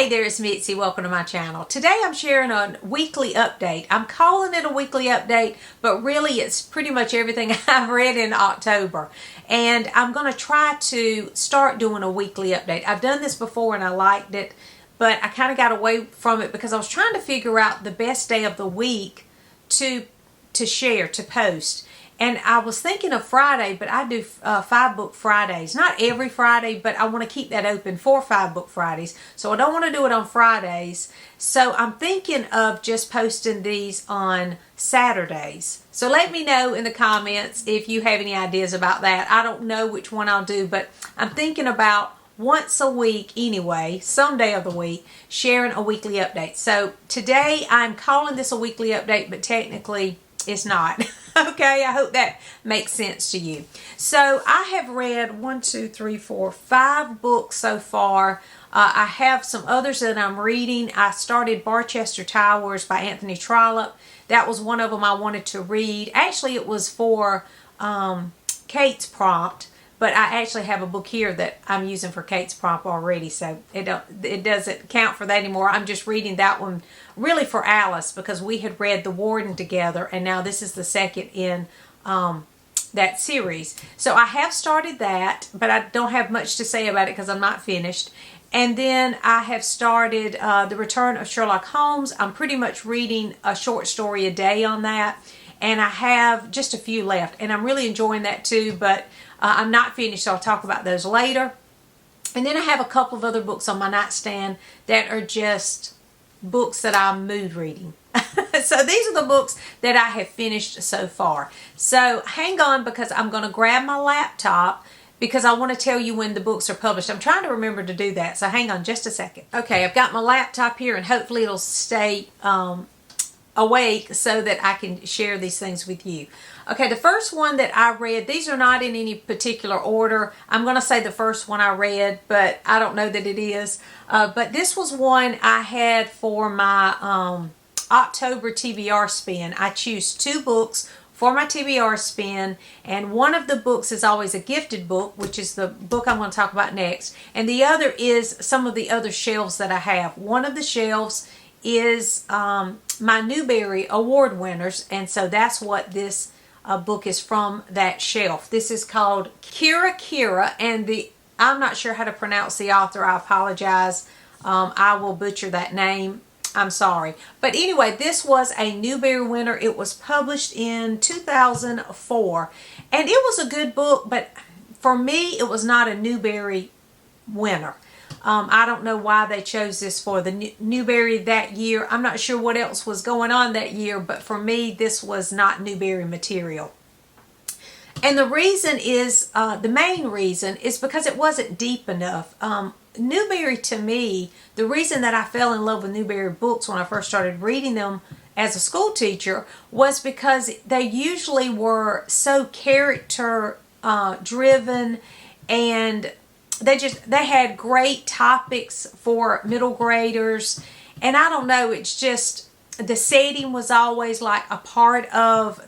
Hey there, it's Mitzi. Welcome to my channel. Today I'm sharing a weekly update. I'm calling it a weekly update, but really it's pretty much everything I've read in October. And I'm going to try to start doing a weekly update. I've done this before and I liked it, but I kind of got away from it because I was trying to figure out the best day of the week to share, to post. And I was thinking of Friday, but I do 5-book Fridays. Not every Friday, but I want to keep that open for 5-book Fridays. So I don't want to do it on Fridays. So I'm thinking of just posting these on Saturdays. So let me know in the comments if you have any ideas about that. I don't know which one I'll do, but I'm thinking about once a week anyway, some day of the week, sharing a weekly update. So today I'm calling this a weekly update, but technically it's not. Okay, I hope that makes sense to you. So I have read 5 books so far. I have some others that I'm reading. I started Barchester Towers by Anthony Trollope. That was one of them I wanted to read. Actually, it was for Kate's prompt, but I actually have a book here that I'm using for Kate's prompt already, so it doesn't count for that anymore. I'm just reading that one really for Alice because we had read The Warden together, and now this is the second in that series. So I have started that, but I don't have much to say about it because I'm not finished. And then I have started The Return of Sherlock Holmes. I'm pretty much reading a short story a day on that, and I have just a few left, and I'm really enjoying that too, but I'm not finished, so I'll talk about those later. And then I have a couple of other books on my nightstand that are just books that I'm mood reading. So these are the books that I have finished so far. So hang on because I'm going to grab my laptop because I want to tell you when the books are published. I'm trying to remember to do that, so hang on just a second. Okay, I've got my laptop here and hopefully it'll stay awake so that I can share these things with you. Okay, the first one that I read, these are not in any particular order. I'm going to say the first one I read, but I don't know that it is. But this was one I had for my October TBR Spin. I choose 2 books for my TBR Spin, and one of the books is always a gifted book, which is the book I'm going to talk about next, and the other is some of the other shelves that I have. One of the shelves is my Newbery Award winners, and so that's what this book is from, that shelf. This is called Kira, and I'm not sure how to pronounce the author. I apologize. I will butcher that name. I'm sorry. But anyway, this was a Newbery winner. It was published in 2004, and it was a good book, but for me, it was not a Newbery winner. I don't know why they chose this for the Newbery that year. I'm not sure what else was going on that year, but for me, this was not Newbery material. And the reason is, the main reason is because it wasn't deep enough. Newbery, to me, the reason that I fell in love with Newbery books when I first started reading them as a school teacher was because they usually were so character driven, and they had great topics for middle graders. And I don't know, it's just the setting was always like a part of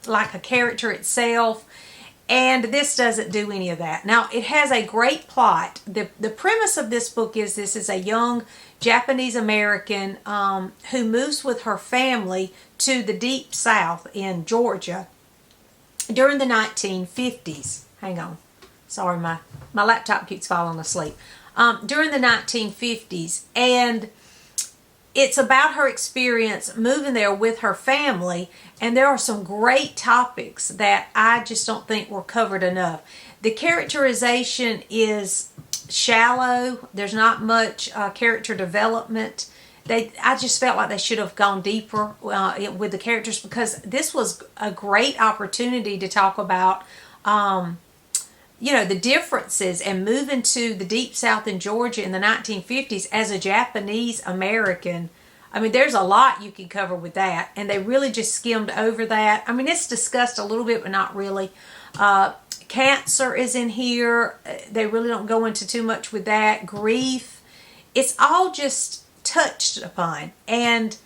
like a character itself, and this doesn't do any of that. Now, it has a great plot. The premise of this book is this is a young Japanese American who moves with her family to the deep south in Georgia during the 1950s. Hang on. Sorry, my laptop keeps falling asleep. During the 1950s, and it's about her experience moving there with her family, and there are some great topics that I just don't think were covered enough. The characterization is shallow. There's not much character development. I just felt like they should have gone deeper with the characters, because this was a great opportunity to talk about the differences and moving to the deep south in Georgia in the 1950s as a Japanese American. I mean, there's a lot you can cover with that, and they really just skimmed over that. I mean, it's discussed a little bit, but not really. Cancer is in here. They really don't go into too much with that. Grief. It's all just touched upon, and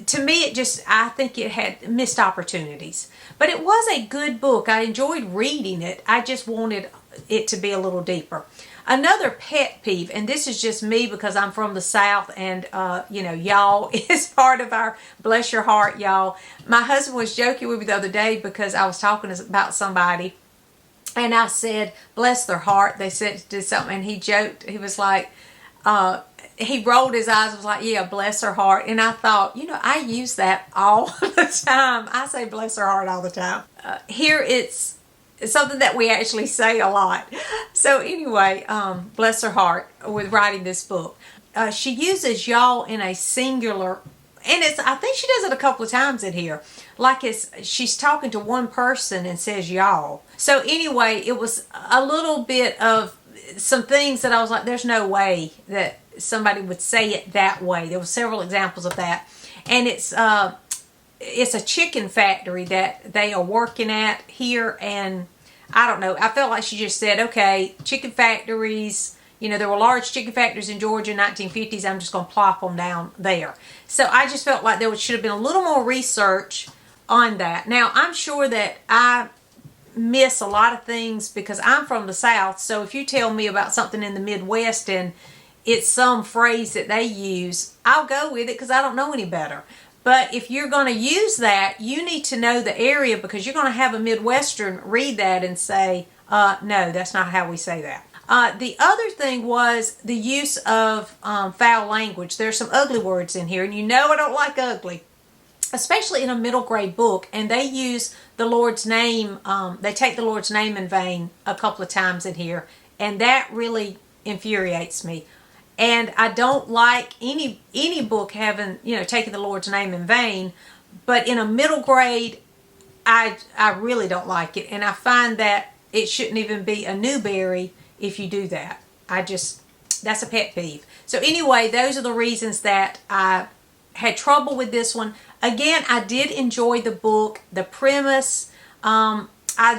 to me, I think it had missed opportunities. But it was a good book. I enjoyed reading it. I just wanted it to be a little deeper. Another pet peeve, and this is just me because I'm from the South, and y'all is part of our bless your heart, y'all. My husband was joking with me the other day because I was talking about somebody, and I said, bless their heart. They did something, and he joked. He was like, he rolled his eyes and was like, yeah, bless her heart. And I thought, I use that all the time. I say bless her heart all the time. Here it's something that we actually say a lot. So anyway, bless her heart with writing this book. She uses y'all in a singular, and I think she does it a couple of times in here. Like she's talking to one person and says y'all. So anyway, it was a little bit of some things that I was like, there's no way that somebody would say it that way. There were several examples of that. And it's a chicken factory that they are working at here, and I don't know, I felt like she just said, okay, chicken factories, there were large chicken factories in Georgia in the 1950s, I'm just going to plop them down there. So I just felt like there should have been a little more research on that. Now, I'm sure that I miss a lot of things because I'm from the South, so if you tell me about something in the Midwest and it's some phrase that they use, I'll go with it because I don't know any better. But if you're going to use that, you need to know the area, because you're going to have a Midwestern read that and say, no, that's not how we say that. The other thing was the use of foul language. There's some ugly words in here, and I don't like ugly, especially in a middle grade book. And they use the Lord's name, they take the Lord's name in vain a couple of times in here, and that really infuriates me. And I don't like any book having, taking the Lord's name in vain. But in a middle grade, I really don't like it. And I find that it shouldn't even be a Newberry if you do that. That's a pet peeve. So anyway, those are the reasons that I had trouble with this one. Again, I did enjoy the book, the premise. I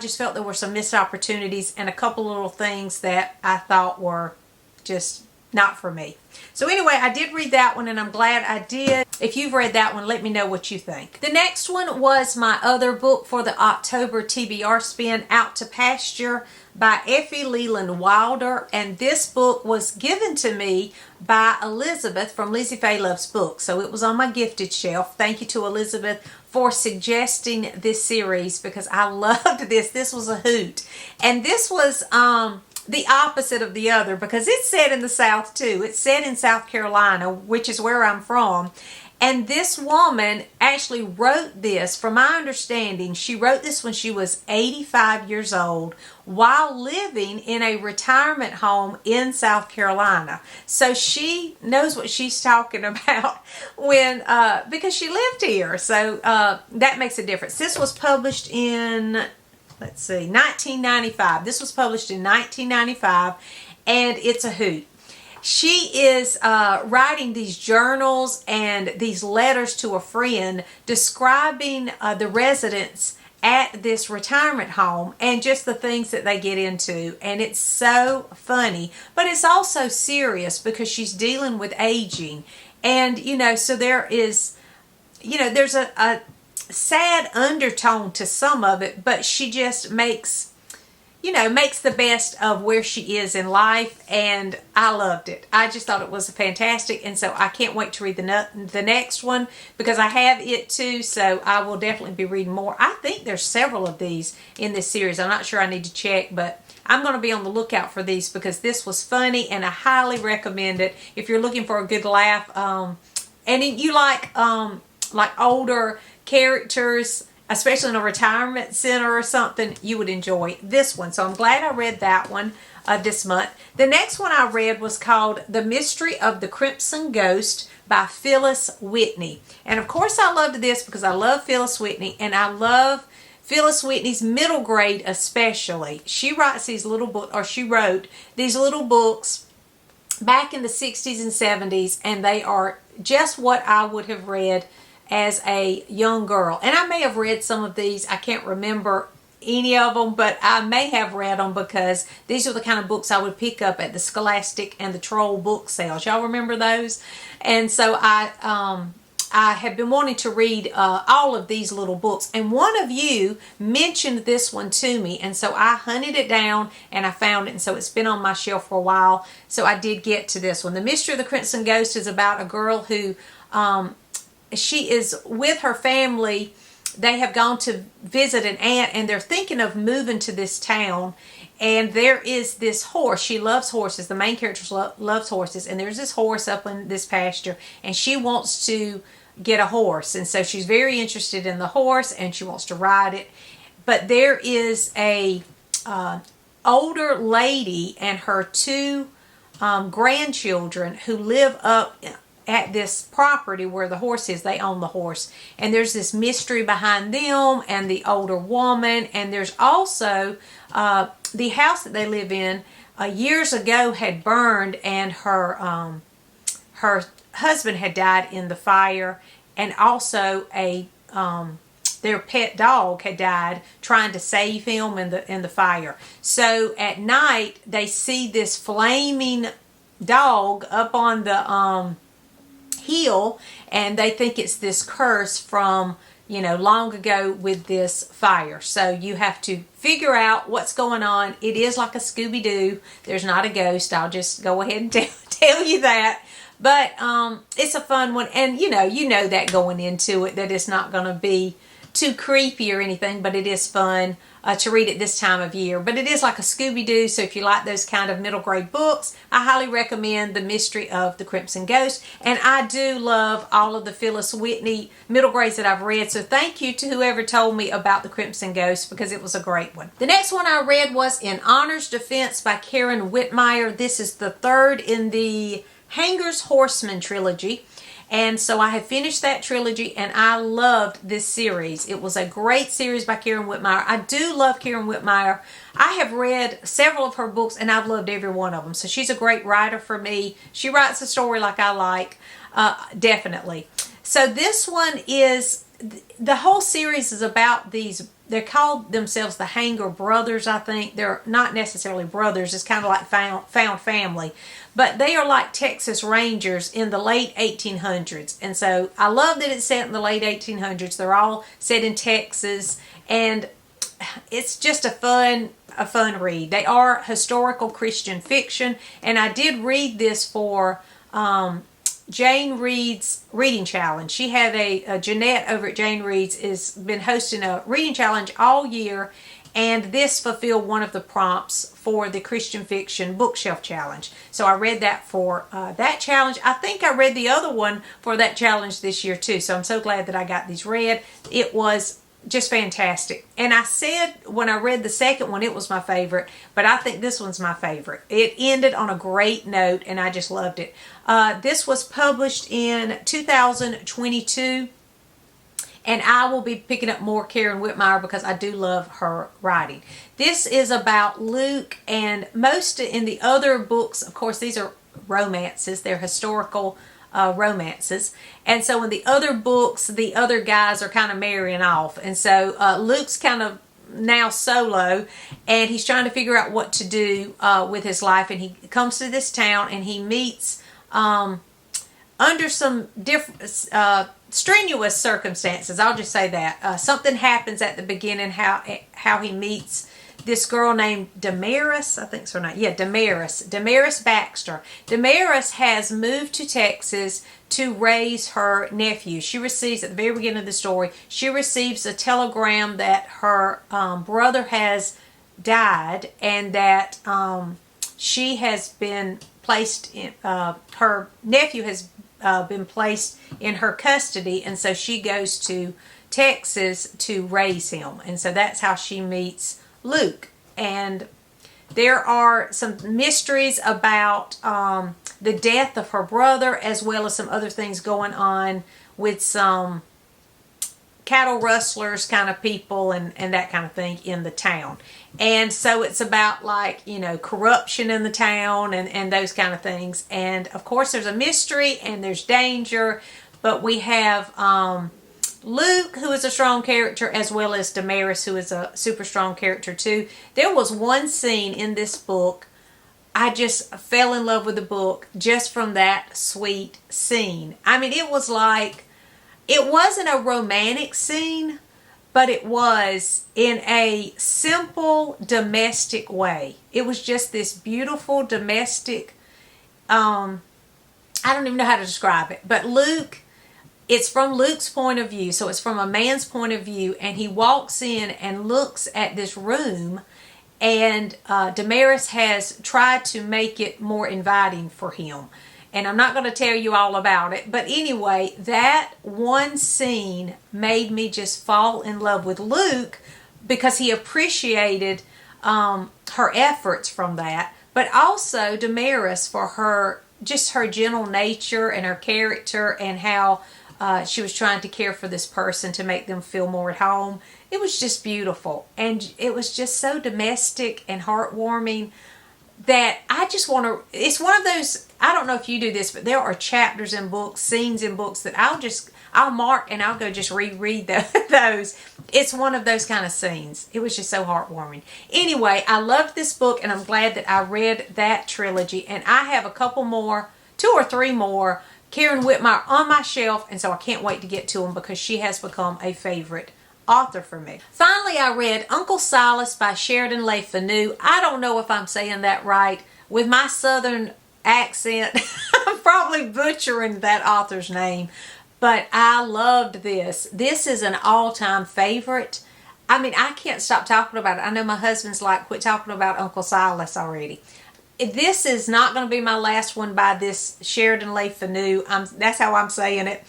just felt there were some missed opportunities and a couple little things that I thought were just not for me. So anyway, I did read that one, and I'm glad I did. If you've read that one, let me know what you think. The next one was my other book for the October TBR Spin, Out to Pasture by Effie, Leland, Wilder. And this book was given to me by Elizabeth from Lizzie Faye Loves Books. So it was on my gifted shelf. Thank you to Elizabeth for suggesting this series, because I loved this. This was a hoot. And this was the opposite of the other, because it's set in the South too. It's set in South Carolina, which is where I'm from. And this woman actually wrote this, from my understanding, she wrote this when she was 85 years old while living in a retirement home in South Carolina. So she knows what she's talking about because she lived here. So that makes a difference. This was published in 1995. This was published in 1995, and it's a hoot. She is writing these journals and these letters to a friend describing the residents at this retirement home and just the things that they get into. And it's so funny, but it's also serious because she's dealing with aging. And, so there is, there's a sad undertone to some of it, but she just makes the best of where she is in life, and I loved it. I just thought it was fantastic, and so I can't wait to read the next one, because I have it too, so I will definitely be reading more. I think there's several of these in this series. I'm not sure, I need to check, but I'm going to be on the lookout for these because this was funny, and I highly recommend it if you're looking for a good laugh, and you like older characters, especially in a retirement center or something, you would enjoy this one. So I'm glad I read that one this month. The next one I read was called The Mystery of the Crimson Ghost by Phyllis Whitney. And of course I loved this because I love Phyllis Whitney, and I love Phyllis Whitney's middle grade especially. She writes these little books, or she wrote these little books back in the 60s and 70s, and they are just what I would have read as a young girl. And I may have read some of these. I can't remember any of them, but I may have read them because these are the kind of books I would pick up at the Scholastic and the Troll book sales. Y'all remember those? And so I I have been wanting to read all of these little books, and one of you mentioned this one to me, and so I hunted it down and I found it, and so it's been on my shelf for a while. So I did get to this one. The Mystery of the Crimson Ghost is about a girl who she is with her family. They have gone to visit an aunt, and they're thinking of moving to this town. And there is this horse. She loves horses. The main character loves horses. And there's this horse up in this pasture, and she wants to get a horse. And so she's very interested in the horse, and she wants to ride it. But there is a older lady and her two grandchildren who live up at this property where the horse is. They own the horse. And there's this mystery behind them and the older woman. And there's also the house that they live in years ago had burned, and her husband had died in the fire, and also their pet dog had died trying to save him in the fire. So at night they see this flaming dog up on the hill, and they think it's this curse from long ago with this fire. So you have to figure out what's going on. It is like a Scooby-Doo. There's not a ghost. I'll just go ahead and tell you that. But it's a fun one. And you know that going into it, that it's not going to be too creepy or anything, but it is fun to read it this time of year. But it is like a Scooby-Doo, so if you like those kind of middle grade books, I highly recommend The Mystery of the Crimson Ghost. And I do love all of the Phyllis Whitney middle grades that I've read, so thank you to whoever told me about the Crimson Ghost, because it was a great one. The next one I read was In Honor's Defense by Karen Witemeyer. This is the third in the Hanger's Horseman trilogy. And so I have finished that trilogy, and I loved this series. It was a great series by Karen Witemeyer. I do love Karen Witemeyer. I have read several of her books, and I've loved every one of them. So she's a great writer for me. She writes a story like I like, definitely. So this one is, the whole series is about these, they called themselves the Hanger brothers, I think. They're not necessarily brothers. It's kind of like found family. But they are like Texas Rangers in the late 1800s. And so I love that it's set in the late 1800s. They're all set in Texas. And it's just a fun read. They are historical Christian fiction. And I did read this for Jane Reed's reading challenge. She had a Jeanette over at Jane Reed's has been hosting a reading challenge all year, and this fulfilled one of the prompts for the Christian Fiction Bookshelf Challenge. So I read that for that challenge. I think I read the other one for that challenge this year too, so I'm so glad that I got these read. It was just fantastic. And I said when I read the second one it was my favorite, but I think this one's my favorite. It ended on a great note, and I just loved it. This was published in 2022, and I will be picking up more Karen Witemeyer because I do love her writing. This is about Luke, and most in the other books, of course, these are romances. They're historical romances. And so in the other books, the other guys are kind of marrying off. And so Luke's kind of now solo, and he's trying to figure out what to do with his life. And he comes to this town, and he meets under some different strenuous circumstances. I'll just say that something happens at the beginning, how he meets this girl named Damaris, I think it's her name. Yeah, Damaris Baxter. Damaris has moved to Texas to raise her nephew. She receives, at the very beginning of the story, she receives a telegram that her brother has died, and that she has been placed in, her nephew has been placed in her custody, and so she goes to Texas to raise him. And so that's how she meets Luke. And there are some mysteries about the death of her brother, as well as some other things going on with some cattle rustlers kind of people and that kind of thing in the town. And so it's about, like, corruption in the town and those kind of things. And of course there's a mystery and there's danger, but we have Luke, who is a strong character, as well as Damaris, who is a super strong character too. There was one scene in this book, I just fell in love with the book just from that sweet scene. I mean, it was like, It wasn't a romantic scene, but it was in a simple domestic way. It was just this beautiful domestic, I don't even know how to describe it, but it's from Luke's point of view, so it's from a man's point of view, and he walks in and looks at this room, and Damaris has tried to make it more inviting for him. And I'm not going to tell you all about it. But anyway, that one scene made me just fall in love with Luke because he appreciated her efforts from that. But also Damaris for her gentle nature and her character and how she was trying to care for this person to make them feel more at home. It was just beautiful. And it was just so domestic and heartwarming that I just want to, it's one of those, I don't know if you do this, but there are chapters in books, scenes in books that I'll mark and I'll go just reread those. It's one of those kind of scenes. It was just so heartwarming. Anyway, I loved this book and I'm glad that I read that trilogy, and I have a couple more, 2 or 3 more, Karen Witemeyer on my shelf, and so I can't wait to get to them because she has become a favorite author for me. Finally, I read Uncle Silas by Sheridan Fanu. I don't know if I'm saying that right. With my southern accent, I'm probably butchering that author's name, but I loved this. This is an all-time favorite. I mean, I can't stop talking about it. I know my husband's like, quit talking about Uncle Silas already. This is not going to be my last one by this Sheridan Fanu. That's how I'm saying it.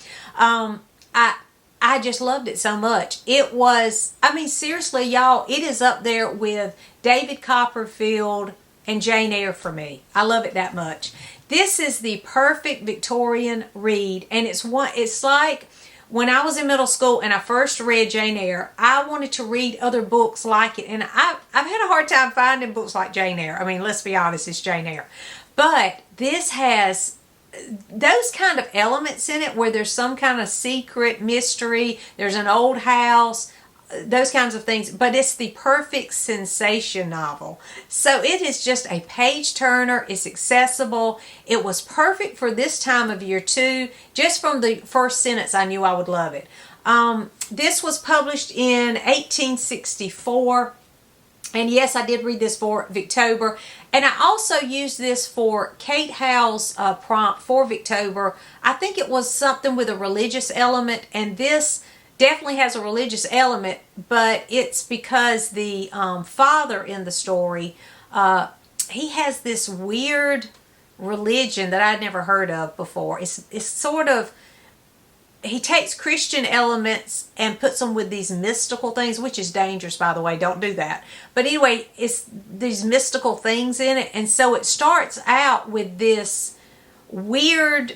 I just loved it so much. It was, I mean, seriously, y'all, it is up there with David Copperfield and Jane Eyre for me. I love it that much. This is the perfect Victorian read, and it's like when I was in middle school and I first read Jane Eyre, I wanted to read other books like it, and I've had a hard time finding books like Jane Eyre. I mean, let's be honest, it's Jane Eyre. But this has those kind of elements in it where there's some kind of secret mystery, there's an old house, those kinds of things, but it's the perfect sensation novel. So it is just a page turner. It's accessible. It was perfect for this time of year too. Just from the first sentence, I knew I would love it. This was published in 1864. And yes, I did read this for Victober. And I also used this for Kate Howe's prompt for Victober. I think it was something with a religious element. And this definitely has a religious element. But it's because the father in the story, he has this weird religion that I'd never heard of before. It's sort of, he takes Christian elements and puts them with these mystical things, which is dangerous, by the way. Don't do that. But anyway, it's these mystical things in it. And so it starts out with this weird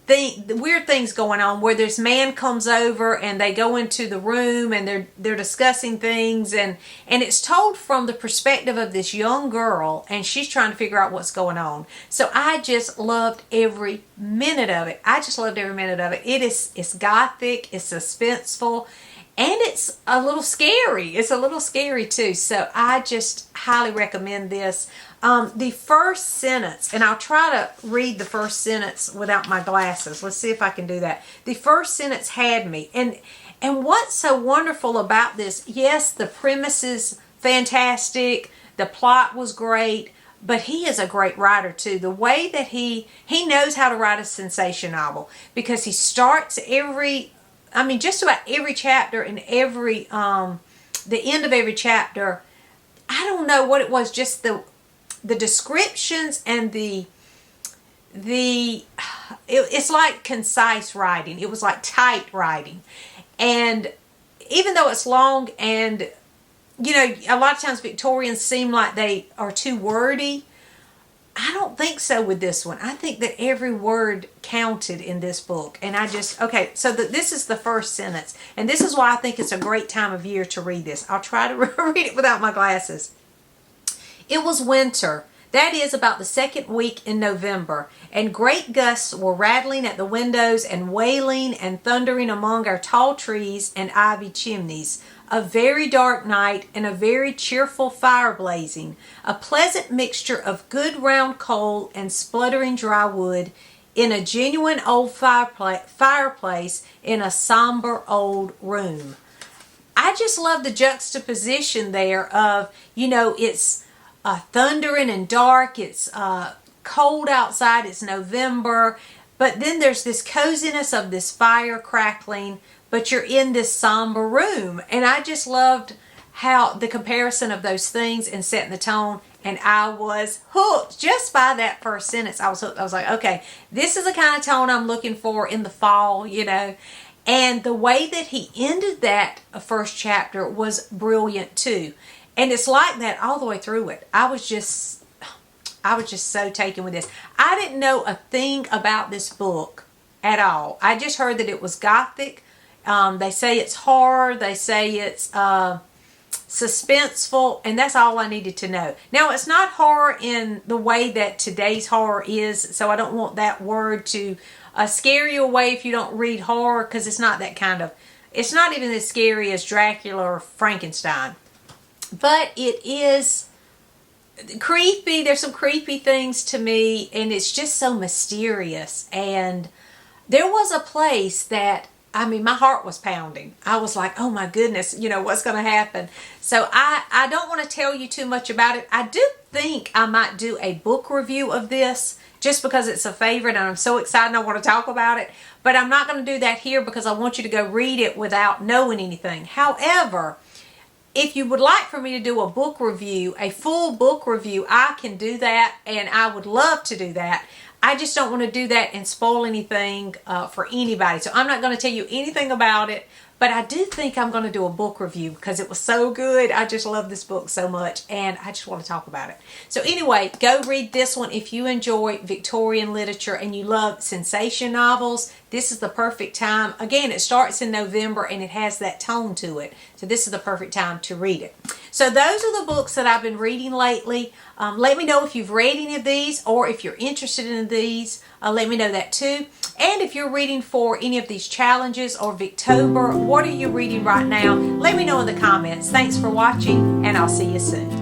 things going on where this man comes over and they go into the room and they're discussing things, and it's told from the perspective of this young girl, and she's trying to figure out what's going on. So I just loved every minute of it. It's gothic, it's suspenseful, and it's a little scary. It's a little scary too. So I just highly recommend this. The first sentence, and I'll try to read the first sentence without my glasses. Let's see if I can do that. The first sentence had me. And what's so wonderful about this, yes, the premise is fantastic. The plot was great. But he is a great writer too. The way that he knows how to write a sensation novel, because he starts just about every chapter and the end of every chapter. I don't know what it was, just the descriptions and it's like concise writing. It was like tight writing. And even though it's long, and a lot of times Victorians seem like they are too wordy, I don't think so with this one. I think that every word counted in this book. And so this is the first sentence. And this is why I think it's a great time of year to read this. I'll try to read it without my glasses. It was winter, that is about the second week in November, and great gusts were rattling at the windows and wailing and thundering among our tall trees and ivy chimneys. A very dark night and a very cheerful fire blazing, a pleasant mixture of good round coal and spluttering dry wood. in a genuine old fireplace in a somber old room. I just love the juxtaposition there of, it's thundering and dark. It's cold outside. It's November. But then there's this coziness of this fire crackling, but you're in this somber room. And I just loved how the comparison of those things and setting the tone. And I was hooked just by that first sentence. I was hooked. I was like, okay, this is the kind of tone I'm looking for in the fall, And the way that he ended that first chapter was brilliant too. And it's like that all the way through it. I was just so taken with this. I didn't know a thing about this book at all. I just heard that it was gothic. They say it's horror. They say it's suspenseful, and that's all I needed to know. Now, it's not horror in the way that today's horror is, so I don't want that word to scare you away if you don't read horror, because it's not that kind of, it's not even as scary as Dracula or Frankenstein. But it is creepy. There's some creepy things to me, and it's just so mysterious. And there was a place that, my heart was pounding. I was like, oh my goodness, what's going to happen? So I don't want to tell you too much about it. I do think I might do a book review of this just because it's a favorite and I'm so excited and I want to talk about it. But I'm not going to do that here because I want you to go read it without knowing anything. However, if you would like for me to do a book review, a full book review, I can do that, and I would love to do that. I just don't want to do that and spoil anything for anybody. So I'm not going to tell you anything about it, but I do think I'm going to do a book review because it was so good. I just love this book so much, and I just want to talk about it. So anyway, go read this one if you enjoy Victorian literature and you love sensation novels. This is the perfect time. Again, it starts in November and it has that tone to it. So this is the perfect time to read it. So those are the books that I've been reading lately. Let me know if you've read any of these or if you're interested in these. Let me know that too. And if you're reading for any of these challenges or Victober, what are you reading right now? Let me know in the comments. Thanks for watching, and I'll see you soon.